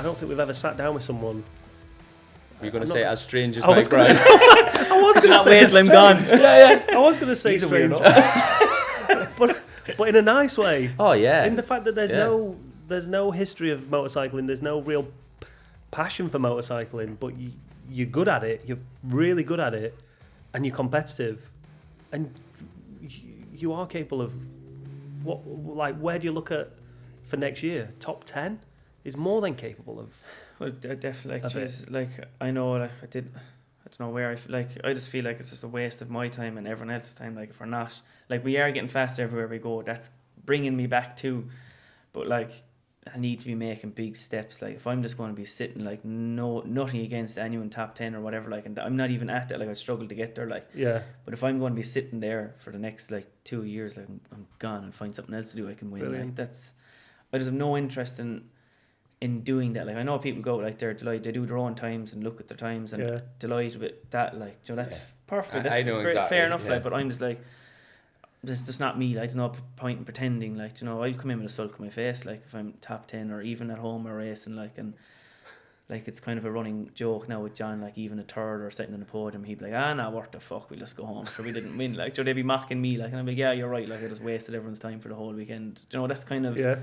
don't think we've ever sat down with someone. You're going to say as strange as I was Mike Browne. I was going to say wait till I'm gone. Yeah. I was going to say He's a strange. but in a nice way. Oh yeah. In the fact that there's no history of motorcycling, there's no real passion for motorcycling, but you're good at it. You're really good at it, and you're competitive, and you are capable of what? Like, where do you look at for next year? Top 10 is more than capable of. Well, definitely. I know. I don't know where. I just feel like it's just a waste of my time and everyone else's time. Like, if we're not, we are getting faster everywhere we go. That's bringing me back too. But I need to be making big steps. Like, if I'm just going to be sitting, nothing against anyone top 10 or whatever. And I'm not even at that. I struggle to get there. But if I'm going to be sitting there for the next 2 years, I'm gone and find something else to do. I can win. I just have no interest in doing that. I know people go they're delighted, they do their own times and look at their times and delighted with that. That's perfect. That's I know great, exactly, fair enough. But I'm just this is just not me. There's no point in pretending. I'll come in with a sulk on my face. If I'm top 10 or even at home or racing, and it's kind of a running joke now with John. Even a third or sitting on the podium, he'd be like, nah, what the fuck? We'll just go home. Sure, we didn't win. They'd be mocking me. And I'm like, yeah, you're right. I just wasted everyone's time for the whole weekend. That's kind of Yeah,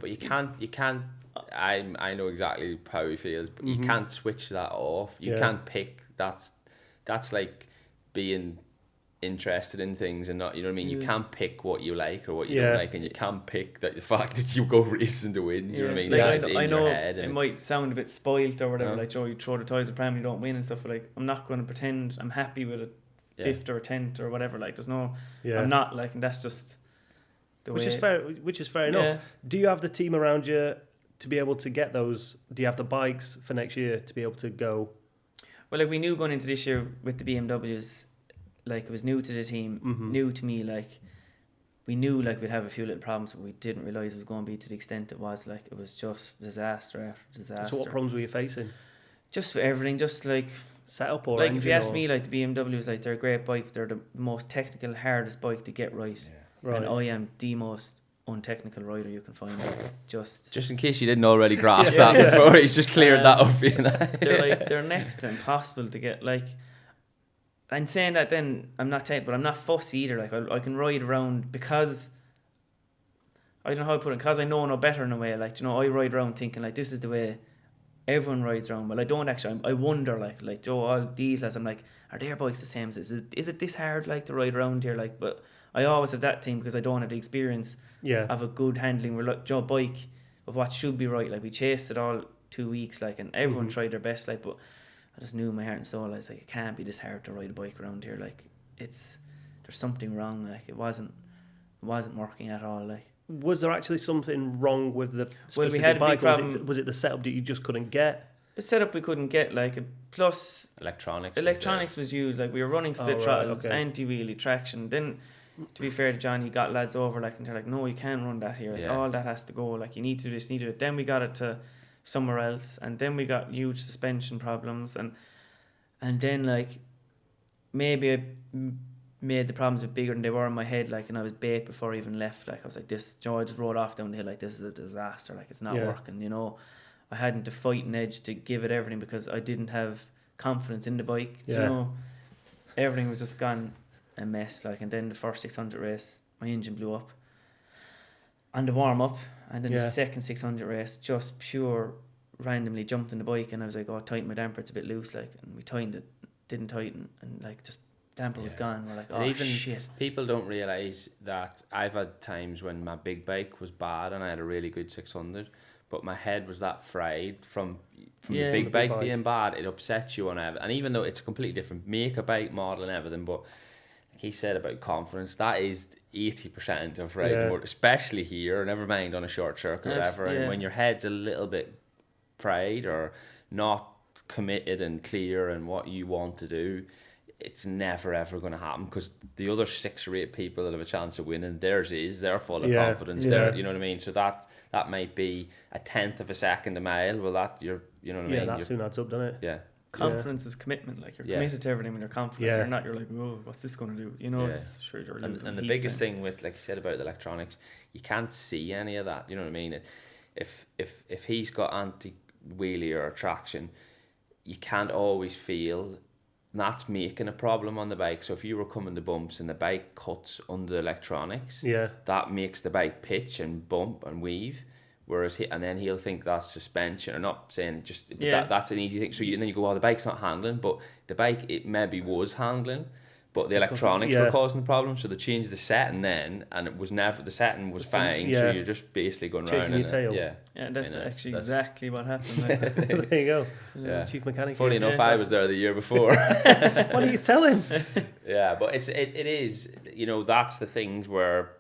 but you can't. I know exactly how he feels, but you can't switch that off. You can't pick. That's like being interested in things and not. You know what I mean? You can't pick what you like or what you don't like, and you can't pick the fact that you go racing to win. You know what I mean? That's in your head. It might sound a bit spoilt or whatever. You throw the toys at pram, you don't win and stuff. But I'm not going to pretend I'm happy with a 5th or 10th or whatever. There's no. I'm not and that's just. Which is fair enough. Do you have the team around you to be able to get those? Do you have the bikes for next year to be able to go? Well, we knew going into this year with the BMWs, it was new to the team, new to me. We knew we'd have a few little problems, but we didn't realise it was going to be to the extent it was. It was just disaster after disaster. So what problems were you facing? Just with everything, just setup or if you ask me, the BMWs, they're a great bike. They're the most technical, hardest bike to get right. Yeah. Right. And I am the most untechnical rider you can find. Just in case you didn't already grasp that before, he's just cleared that up. They're next to impossible to get. And saying that, then I'm not but I'm not fussy either. I can ride around because I don't know how to put it. Because I know no better in a way. I ride around thinking this is the way everyone rides around. Well, I don't actually. I wonder all these lads. I'm are their bikes the same? Is it this hard to ride around here? But I always have that thing because I don't have the experience of a good handling bike of what should be right. We chased it all 2 weeks, and everyone tried their best, but I just knew in my heart and soul, I was it can't be this hard to ride a bike around here. There's something wrong. It wasn't working at all. Was there actually something wrong with the specific we had a bike? big problem. Was it the setup that you just couldn't get? The setup we couldn't get, plus electronics was used. We were running split throttles, anti-wheelie, traction. Then, to be fair to John, he got lads over and they're no, you can't run that here. All that has to go. You need to do this, need to do it. Then we got it to somewhere else, and then we got huge suspension problems, and then maybe I made the problems a bit bigger than they were in my head. And I was bait before I even left. I was this. I just rode off down the hill this is a disaster. It's not working. I hadn't the fighting edge to give it everything because I didn't have confidence in the bike. Everything was just gone a mess. And then the first 600 race, my engine blew up on the warm up, and then the second 600 race, just pure randomly jumped in the bike, and I was tighten my damper, it's a bit loose, and we tightened it, didn't tighten, and just damper was gone. We're shit. People don't realise that I've had times when my big bike was bad and I had a really good 600. But my head was that fried from the big bike being bad, it upsets you on everything. And even though it's a completely different make a bike model and everything, but like he said about confidence, that is 80% of riding, especially here, never mind on a short circuit or whatever. And when your head's a little bit fried or not committed and clear in what you want to do, it's never ever going to happen, because the other 6 or 8 people that have a chance of winning, they're full of confidence. They're, you know what I mean? So that might be a 1/10 of a second a mile. Well, that you know what I mean? Yeah, that soon adds up, doesn't it? Yeah. Confidence is commitment. You're committed to everything when you're confident. You're not. You're oh, what's this going to do? It's sure you're losing. And the biggest thing with, like you said about the electronics, you can't see any of that. You know what I mean? if he's got anti-wheelie or traction, you can't always feel that's making a problem on the bike. So if you were coming to bumps and the bike cuts under the electronics, that makes the bike pitch and bump and weave. Whereas and then he'll think that's suspension. I'm not saying that's an easy thing. So and then you go, the bike's not handling, but the bike, it maybe was handling, but the electronics were causing the problem. So they changed the setting then, and it was never, the setting was fine. So you're just basically going chasing around your tail. Yeah, that's actually exactly what happened. Like. There you go. Chief mechanic. Funny enough, I was there the year before. What do you tell him? Yeah, but it is, that's the things where,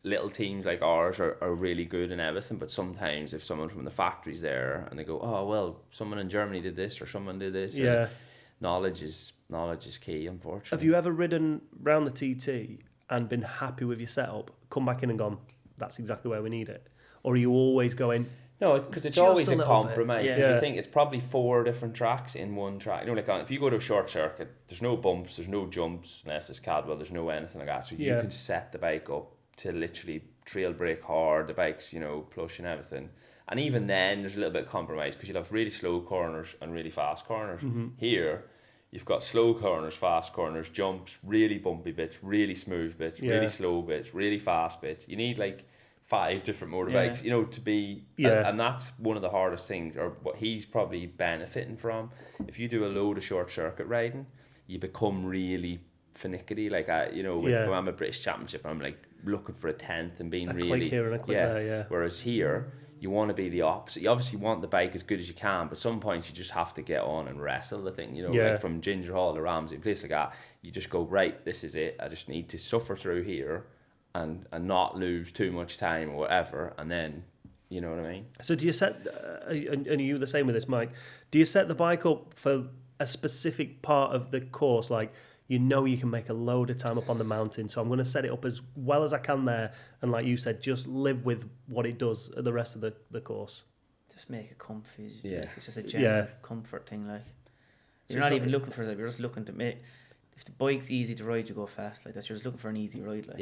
little teams like ours are really good and everything, but sometimes if someone from the factory's there and they go, oh well, someone in Germany did this or someone did this, knowledge is key, unfortunately. Have you ever ridden round the TT and been happy with your setup, come back in and gone, that's exactly where we need it? Or are you always going, no, because it's always a compromise. If you think it's probably 4 different tracks in one track. Like if you go to a short circuit, there's no bumps, there's no jumps, unless it's Cadwell, there's no anything like that. So you can set the bike up to literally trail brake hard, the bike's, plush and everything. And even then, there's a little bit of compromise because you'll have really slow corners and really fast corners. Mm-hmm. Here, you've got slow corners, fast corners, jumps, really bumpy bits, really smooth bits, really slow bits, really fast bits. You need like 5 different motorbikes, to be... And that's one of the hardest things, or what he's probably benefiting from. If you do a load of short circuit riding, you become really finicky. Like, when I'm at British Championship, I'm like looking for a 10th and being really... click here and a click there, Whereas here, you want to be the opposite. You obviously want the bike as good as you can, but some points you just have to get on and wrestle the thing, like from Ginger Hall to Ramsey, a place like that, you just go, right, this is it. I just need to suffer through here and not lose too much time or whatever, and then, you know what I mean? So do you set, and are you the same with this, Mike, do you set the bike up for a specific part of the course, like, you can make a load of time up on the mountain, so I'm going to set it up as well as I can there, and like you said, just live with what it does at the rest of the course. Just make it comfy. Like, it's just a general comfort thing. Like, you're not even looking for it. You're just looking to make. If the bike's easy to ride, you go fast. Like, that's, you're just looking for an easy ride. Like,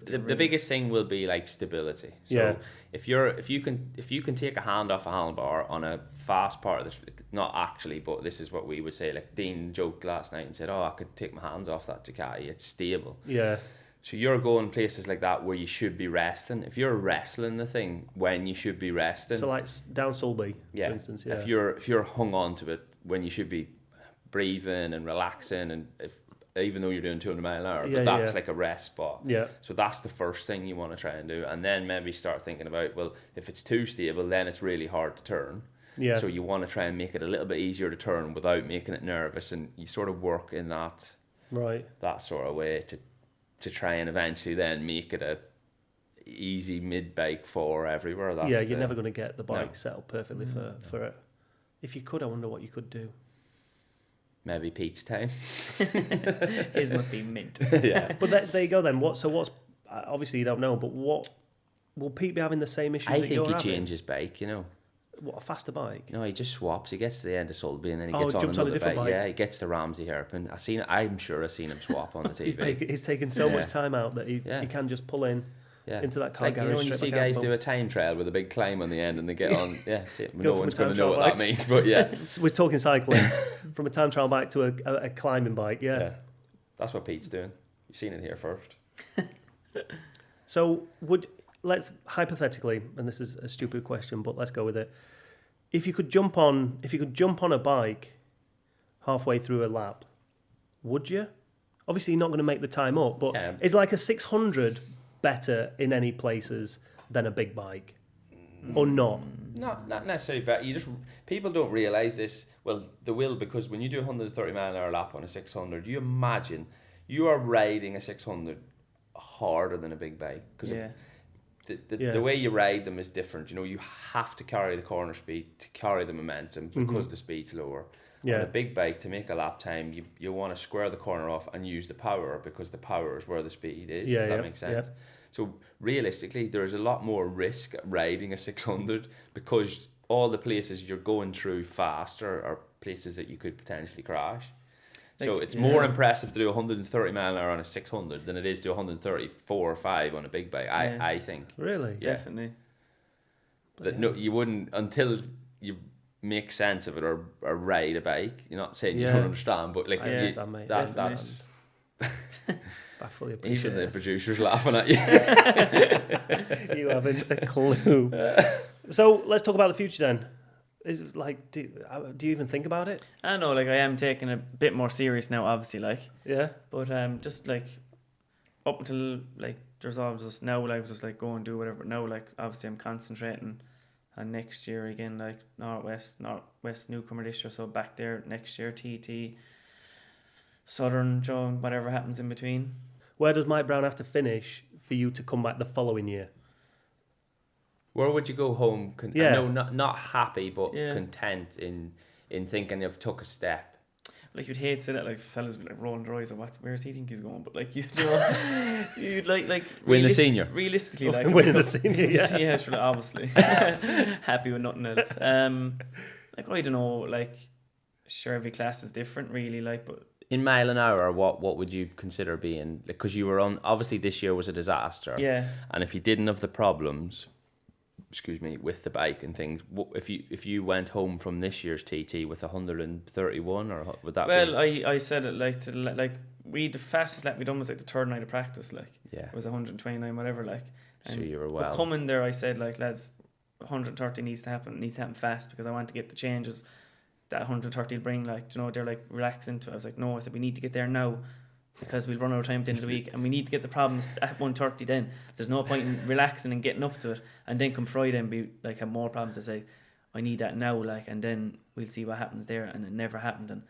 the biggest thing will be like stability. So if you can take a hand off a handlebar on a fast part of the, not actually, but this is what we would say. Like Dean joked last night and said, "Oh, I could take my hands off that Ducati. It's stable." Yeah. So you're going places like that where you should be resting. If you're wrestling the thing when you should be resting. So like down Sulby, for instance. Yeah. If you're hung on to it when you should be breathing and relaxing, and even though you're doing 200 mile an hour, but that's like a rest spot. Yeah. So that's the first thing you want to try and do, and then maybe start thinking about, well, if it's too stable, then it's really hard to turn. Yeah. So you want to try and make it a little bit easier to turn without making it nervous, and you sort of work in that sort of way to try and eventually then make it a easy mid bike for everywhere. You're never going to get the bike set up perfectly for it. If you could, I wonder what you could do. Maybe Pete's time. His must be mint. Yeah. But there you go then. What's obviously you don't know, but what will Pete be having the same issues? I think he changed his bike, What, a faster bike? No, he just swaps. He gets to the end of Sulby and then he gets on another bike. Yeah, he gets to Ramsey hairpin. I'm sure I've seen him swap on the TV. he's taken so much time out that he can just pull in into that car garage. When you see guys do a time trial with a big climb on the end and they get on, no one's going to know what that means. But we're talking cycling from a time trial bike to a climbing bike. Yeah, that's what Pete's doing. You've seen it here first. So let's hypothetically, and this is a stupid question, but let's go with it. If you could jump on a bike halfway through a lap, would you? Obviously, you're not going to make the time up, but is like a 600 better in any places than a big bike, or not? Not necessarily better. People don't realise this. Well, they will, because when you do a 130 mile an hour lap on a 600, you imagine you are riding a 600 harder than a big bike, because the way you ride them is different. You have to carry the corner speed to carry the momentum because the speed's lower. On a big bike, to make a lap time, you want to square the corner off and use the power, because the power is where the speed is. Does that make sense? Yeah. So realistically, there's a lot more risk riding a 600, because all the places you're going through fast are places that you could potentially crash. So it's more impressive to do 130 mile an hour on a 600 than it is to 134 or 5 on a big bike, I think. Really? Yeah. Definitely. that no, you wouldn't until you make sense of it or ride a bike. You're not saying you don't understand, but like I understand, mate. That's I fully appreciate even the producer's laughing at you. You haven't a clue. So let's talk about the future then. Is it like, do you even think about it? I know, like I am taking a bit more serious now, obviously, like. Yeah. But just like up until like there's always just now, like just like go and do whatever. Now, like obviously I'm concentrating on next year again, like Northwest newcomer this year, so back there next year, TT, Southern, whatever happens in between. Where does Mike Browne have to finish for you to come back the following year? Where would you go home? I know not happy, but content in thinking you've took a step. Like you'd hate to say that, like fellas would be like rolling their eyes, where does he think he's going? But like you know, you'd like win the senior. Realistically, like winning the senior, yeah, sure, obviously, happy with nothing else. Like I don't know, like sure every class is different, really, like but. In mile an hour, what would you consider being? Because you were on. Obviously, this year was a disaster. Yeah. And if you didn't have the problems, with the bike and things, if you went home from this year's TT with 131, or would that? Well, I said it like the fastest lap we done was like the third night of practice, like. Yeah. It was 129, whatever, like. And so you were well. But coming there, I said like, lads, 130 needs to happen fast because I want to get the changes that 130 will bring, like, you know, they're like relaxing to it. I was like, no, I said we need to get there now because we'll run out of time at the end of the week and we need to get the problems at 130 then. So there's no point in relaxing and getting up to it and then come Friday and be like have more problems. I say I need that now, like, and then we'll see what happens there. And it never happened. And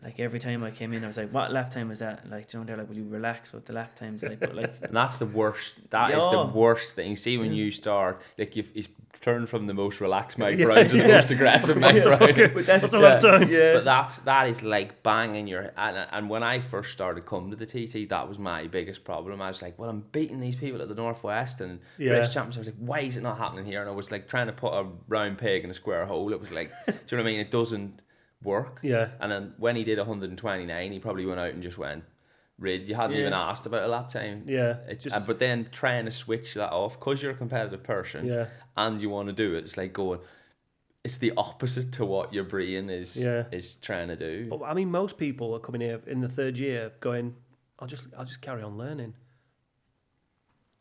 like every time I came in I was like, what lap time is that? Like, you know, they're like, will you relax with the lap times? Like, but like, and that's the worst. That is the worst thing. See, when you start, like, he's turned from the most relaxed Mike Browne to the most aggressive Mike Browne. But that's the lap time. Yeah. But that is like banging your. And when I first started coming to the TT, that was my biggest problem. I was like, well, I'm beating these people at the Northwest and British Championships. I was like, why is it not happening here? And I was like trying to put a round peg in a square hole. It was like, do you know what I mean? It doesn't work. Yeah. And then when he did 129, he probably went out and just went, Rid, you hadn't even asked about a lap time. Yeah. But then trying to switch that off because you're a competitive person and you want to do it, it's like going, it's the opposite to what your brain is trying to do. But I mean, most people are coming here in the third year going, I'll just carry on learning.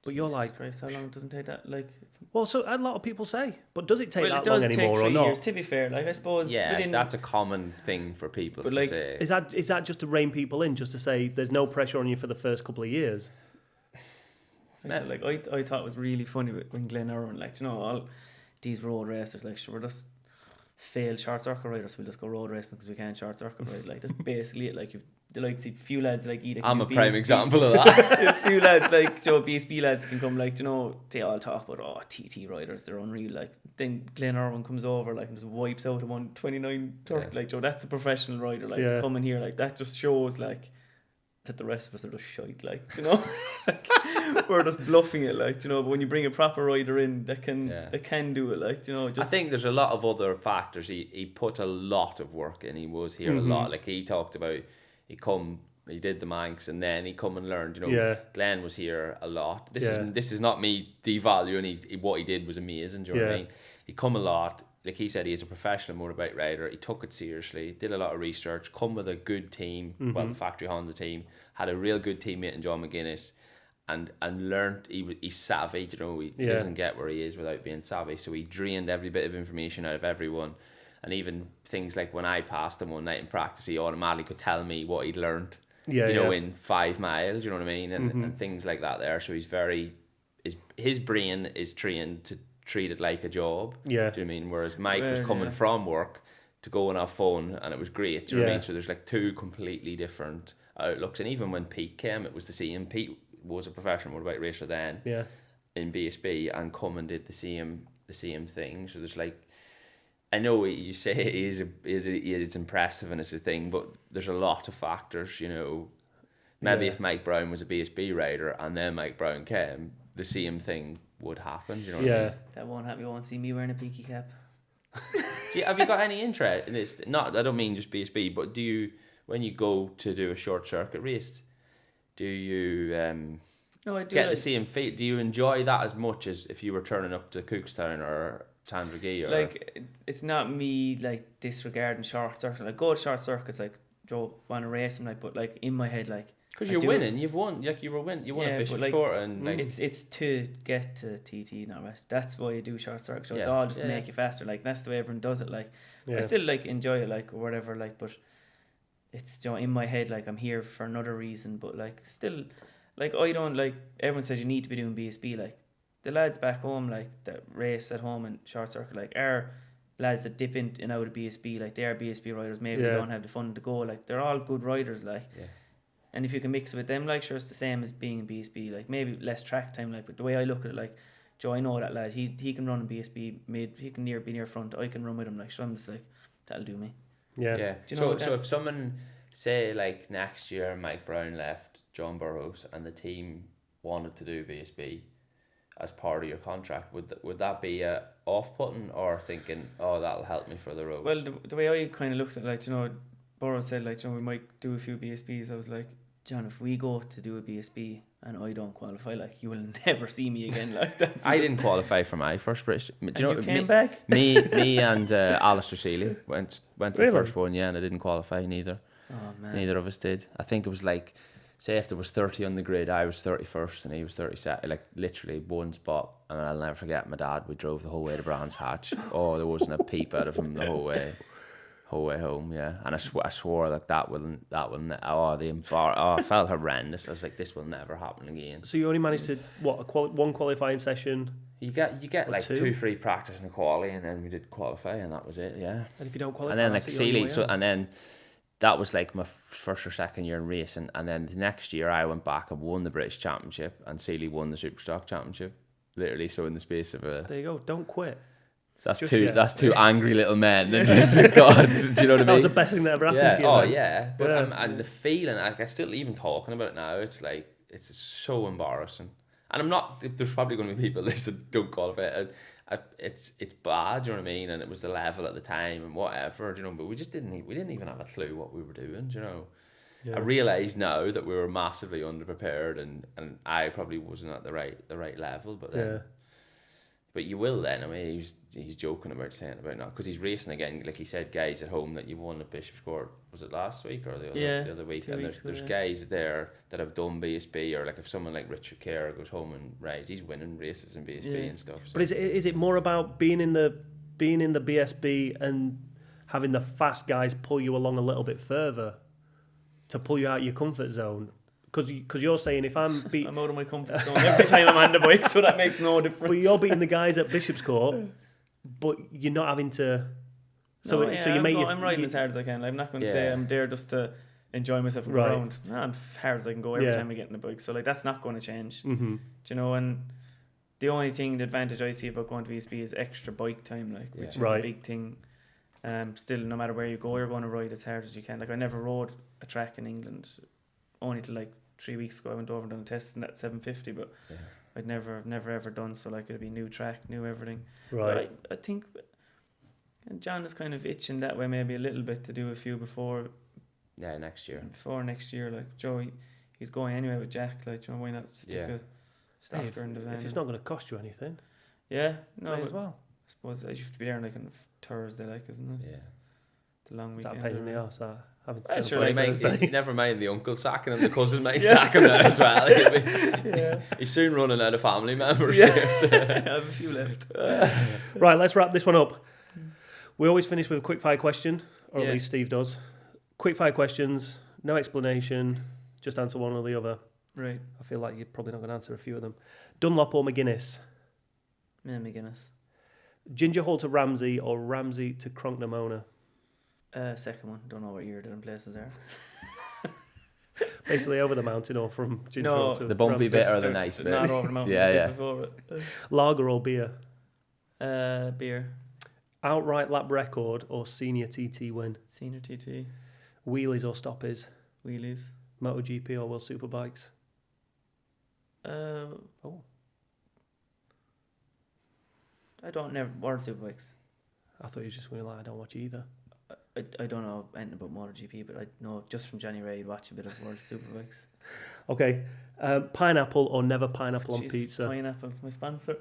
But you're like, Christ, how long doesn't take that? Like, well, so a lot of people say, but does it take that long anymore or not? Years, to be fair, like I suppose. Yeah, that's a common thing for people to say. Is that just to rein people in, just to say there's no pressure on you for the first couple of years? Like I thought it was really funny when Glen Irwin, like, you know, all these road racers, like, sure, we're just failed short circuit riders, we'll just go road racing because we can't short circuit ride. Like, that's basically it. Like, see few lads like I'm a prime example of that. A few lads like Joe BSB lads can come, like, you know, they all talk about TT riders, they're unreal. Like, then Glen Irwin comes over, like, and just wipes out a 129.30. Like, Joe, that's a professional rider. Like, coming here, like, that just shows like that the rest of us are just shite, like, you know. Like, we're just bluffing it, like, you know. But when you bring a proper rider in that can do it, like, you know. Just, I think there's a lot of other factors. He put a lot of work in. He was here a lot. Like, he talked about. He did the Manx and then he come and learned, you know. Glenn was here a lot. This is not me devaluing. What he did was amazing, do you know what I mean? He come a lot. Like he said, he's a professional motorbike rider. He took it seriously, did a lot of research, come with a good team, well, the factory Honda team, had a real good teammate in John McGuinness, and learned he's savvy, you know. He doesn't get where he is without being savvy. So he drained every bit of information out of everyone. And even things like when I passed him one night in practice, he automatically could tell me what he'd learned, in 5 miles, you know what I mean? And things like that there. So he's his brain is trained to treat it like a job. Yeah. Do you know what I mean? Whereas Mike was coming from work to go on our phone and it was great. Do you know what I mean? So there's like two completely different outlooks. And even when Pete came, it was the same. Pete was a professional motorbike racer then in BSB and come and did the same thing. So there's like, I know you say it's impressive and it's a thing, but there's a lot of factors, you know. Maybe if Mike Browne was a BSB rider and then Mike Browne came, the same thing would happen, you know what I mean? That won't happen. You won't see me wearing a peaky cap. Have you got any interest in this? Not, I don't mean just BSB, but do you, when you go to do a short circuit race, do you No, I do. Getting to see him feet. Do you enjoy that as much as if you were turning up to Cookstown or Tandragee? Or like, it's not me like disregarding short circuits. Like, go to short circuits, like Joe want to race him, like, but like in my head, like, because you're winning, you've won. Like you won a Bishop's Court, and like it's to get to TT, not rest. That's why you do short circuits. So it's all just to make you faster. Like, that's the way everyone does it. Like, I still like enjoy it, like, or whatever. Like, but it's, you know, in my head, like, I'm here for another reason. But like, still, like, I don't like. Everyone says you need to be doing BSB. Like, the lads back home, like, that race at home and short circuit, like, are lads that dip in and out of BSB. Like, they are BSB riders. Maybe they don't have the fun to go. Like, they're all good riders. Like. Yeah. And if you can mix it with them, like, sure, it's the same as being in BSB. Like, maybe less track time, like, but the way I look at it, like, Joe, I know that lad, he can run in BSB mid, he can be near front, I can run with him, like, so I'm just like, that'll do me. Yeah. Do you know so if someone, say, like, next year Mike Browne left John Burroughs and the team wanted to do BSB as part of your contract, would that be off-putting, or thinking, oh, that'll help me for the road? Well, the way I kind of looked at it, like, you know, Burroughs said, like, you know, we might do a few BSBs. I was like, John, if we go to do a BSB and I don't qualify, like, you will never see me again like that. I didn't qualify for my first British. Do you know, you came back? Me and Alistair Seeley went to the first one, and I didn't qualify neither. Oh man, neither of us did. I think it was like, say if there was 30 on the grid, I was 31st and he was 32nd, like literally one spot. And I'll never forget my dad. We drove the whole way to Browne's Hatch. Oh, there wasn't a peep out of him the whole way home, yeah. And I swore like that I felt horrendous. I was like, this will never happen again. So you only managed to one qualifying session? You get like 2-3 practice in the quali, and then we did qualify, and that was it, yeah. And if you don't qualify, and then like Seeley, and then that was like my first or second year in racing, and then the next year I went back and won the British Championship, and Seeley won the Superstock Championship, literally. So in the space of there you go, don't quit. That's two angry little men. God, do you know what I mean? That was the best thing that ever happened to you. Oh, yeah. But and the feeling, like, I still, even talking about it now, it's like, it's so embarrassing. And I'm not, there's probably going to be people that don't qualify. It's bad, do you know what I mean? And it was the level at the time and whatever, you know, but we didn't even have a clue what we were doing, you know. Yeah. I realise now that we were massively underprepared, and I probably wasn't at the right level, but then... Yeah. But you will then. I mean, he's joking about saying about now, because he's racing again. Like he said, guys at home that you won the Bishop's Court. Was it last week or the other week? And there's guys there that have done BSB, or like if someone like Richard Kerr goes home and rides, he's winning races in BSB and stuff. So. But is it more about being in the BSB and having the fast guys pull you along a little bit further to pull you out of your comfort zone? Because you're saying if I'm I'm out of my comfort zone every time I'm on the bike, so that makes no difference. But you're beating the guys at Bishop's Court, but you're not having to. So I'm riding as hard as I can. I'm not going to say I'm there just to enjoy myself and go around. No, I'm as hard as I can go every time I get in the bike. So like that's not going to change. Mm-hmm. Do you know? And the advantage I see about going to BSB is extra bike time, like which is a big thing. Still, no matter where you go, you're going to ride as hard as you can. Like I never rode a track in England. Only till like 3 weeks ago I went over and done a test in that 750, but I'd never ever done, so like it'd be new track, new everything. Right. But I think, and John is kind of itching that way maybe a little bit to do a few before next year. Before next year, like Joe, he's going anyway with Jack, like, you know, why not stick a starter in the van? If it's not going to cost you anything. Yeah, no, as well. I suppose I have to be there on like on Thursday, like, isn't it? Yeah. The long weekend. Is that pain in the arse, that? Never mind the uncle sacking him, the cousin might sack him now as well. He's soon running out of family members. I have a few left. Right, let's wrap this one up. We always finish with a quick fire question, or at least Steve does. Quick fire questions, no explanation, just answer one or the other. Right. I feel like you're probably not going to answer a few of them. Dunlop or McGuinness? Yeah, McGuinness. Ginger Hall to Ramsey or Ramsey to Cronknamona? Second one. Don't know what year them places are. Basically over the mountain or from Ginger Hall to the bumpy bit or the nice bit? Not over the mountain. Before it. Lager or beer? Beer. Outright lap record or senior TT win? Senior TT. Wheelies or stoppies? Wheelies. MotoGP or World Superbikes? I don't never World Superbikes. I thought you were just going to like, I don't watch either. I don't know anything about MotoGP, but I know just from January I'd watch a bit of World Superbikes. Okay. Pineapple or never pineapple on pizza? Pineapple's my sponsor.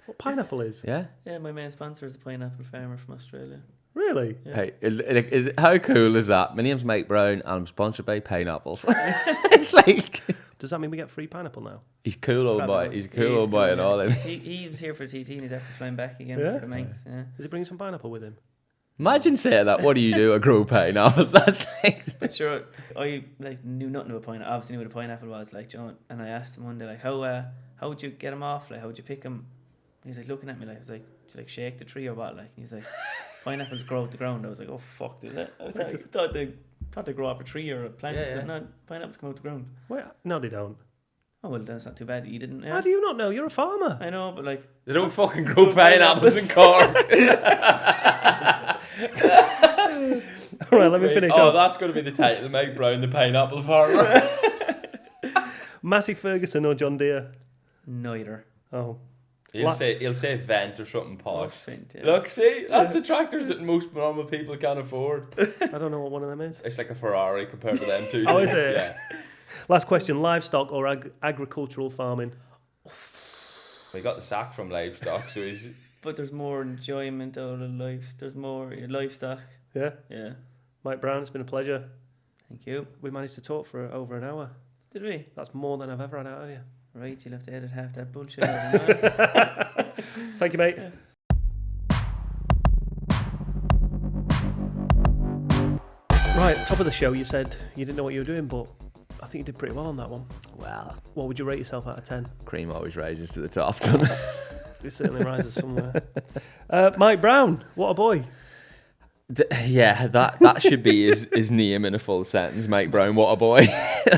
What pineapple is? Yeah? Yeah, my main sponsor is a pineapple farmer from Australia. Really? Yeah. Hey, how cool is that? My name's Mike Browne and I'm sponsored by pineapples. It's like... Does that mean we get free pineapple now? He's cool old boy. He's a cool old boy and all. He was here for TT and he's after flying back again for the Manx. Yeah. Is he bringing some pineapple with him? Imagine saying that. What do you do? I grow pineapples. That's like... But sure, I knew nothing about pineapple. Obviously knew what a pineapple was, like, John. And I asked him one day, like, how would you get him off? Like, how would you pick him? And he's like looking at me, like, I was like, do you like shake the tree or what? Like, and he's like, pineapples grow off the ground. I was like, oh fuck, did that? I was like, I thought they grow off a tree or a plant. Yeah, Like, no, pineapples come out the ground. Well, no, they don't. Oh well, that's not too bad. You didn't. Yeah. How do you not know? You're a farmer. I know, but like they don't fucking grow pineapples in Cork. All right, let me finish off. That's going to be the title of Mike Browne, the pineapple farmer. Massey Ferguson or John Deere? Neither. Oh. He'll say vent or something posh. Vent, yeah. Look, see, that's the tractors that most normal people can't afford. I don't know what one of them is. It's like a Ferrari compared to them two. Oh, is it? Yeah. Last question: livestock or agricultural farming? We got the sack from livestock, so he's. But there's more enjoyment out of life. There's more livestock. Yeah. Yeah. Mike Browne, it's been a pleasure. Thank you. We managed to talk for over an hour. Did we? That's more than I've ever had out of you. Right, you'll have to edit half that bullshit out. Thank you, mate. Yeah. Right, top of the show, you said you didn't know what you were doing, but I think you did pretty well on that one. Well, what would you rate yourself out of 10? Cream always rises to the top, doesn't it? It certainly rises somewhere. Mike Browne, what a boy. Yeah, that should be his name in a full sentence. Mike Browne, what a boy.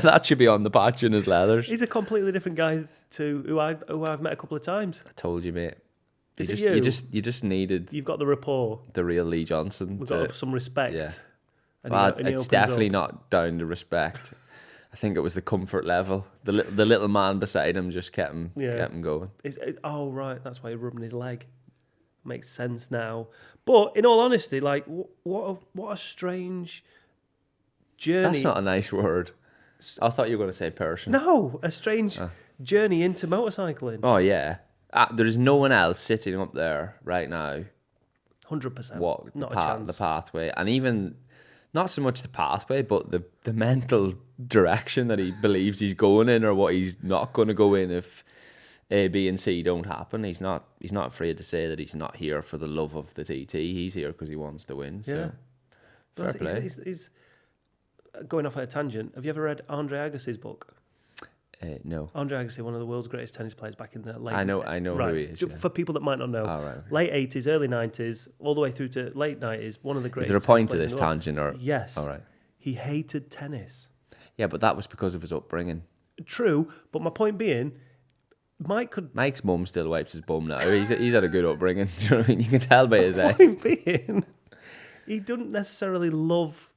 That should be on the patch in his leathers. He's a completely different guy to who I've met a couple of times. I told you, mate. You just needed. You've got the rapport. The real Lee Johnston. We've got some respect. Yeah. And well, it's definitely not down to respect. I think it was the comfort level. The little man beside him just kept him going. Oh right, that's why he's rubbing his leg. Makes sense now. But in all honesty, like what a strange journey. That's not a nice word. I thought you were going to say person. No, a strange journey into motorcycling. Oh yeah, there is no one else sitting up there right now. 100%. Walk not a chance. The pathway, and even not so much the pathway, but the mental direction that he believes he's going in, or what he's not going to go in if A, B, and C don't happen. He's not afraid to say that he's not here for the love of the TT. He's here because he wants to win. So, fair play. He's going off at a tangent. Have you ever read Andre Agassi's book? No. Andre Agassi, one of the world's greatest tennis players back in the late... I know who he is. Yeah. For people that might not know. Oh, right, okay. Late 80s, early 90s, all the way through to late 90s, one of the greatest... Is there a point to this tangent? Or? Yes. All right. He hated tennis. Yeah, but that was because of his upbringing. True, but my point being... Mike's mum still wipes his bum now. He's had a good upbringing. Do you know what I mean? You can tell by his age. Point being, he doesn't necessarily love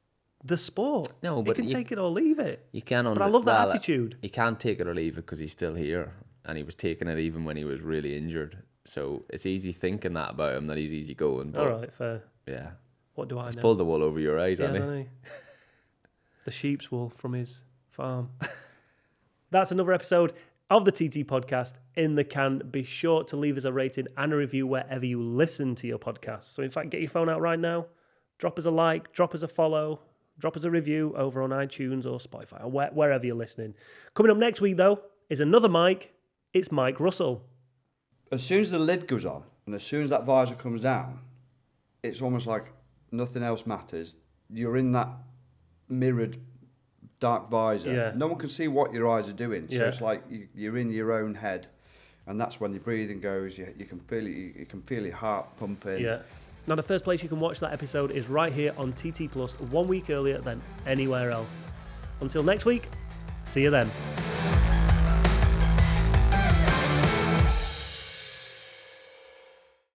the sport. No, but he can take it or leave it. You can. But I love that attitude. He can't take it or leave it because he's still here, and he was taking it even when he was really injured. So it's easy thinking that about him, that he's easy going. But all right, fair. Yeah. What do I know? Pulled the wool over your eyes, hasn't he? The sheep's wool from his farm. That's another episode of the TT podcast in the can. Be sure to leave us a rating and a review wherever you listen to your podcast. So in fact, get your phone out right now, drop us a like, drop us a follow, drop us a review over on iTunes or Spotify or wherever you're listening. Coming up next week though is another Mike. It's Mike Russell. As soon as the lid goes on and as soon as that visor comes down, it's almost like nothing else matters. You're in that mirrored dark visor. Yeah. No one can see what your eyes are doing. So Yeah. it's like you're in your own head, and that's when your breathing goes. You can feel it. You can feel your heart pumping. Yeah. Now the first place you can watch that episode is right here on TT Plus, 1 week earlier than anywhere else. Until next week, see you then.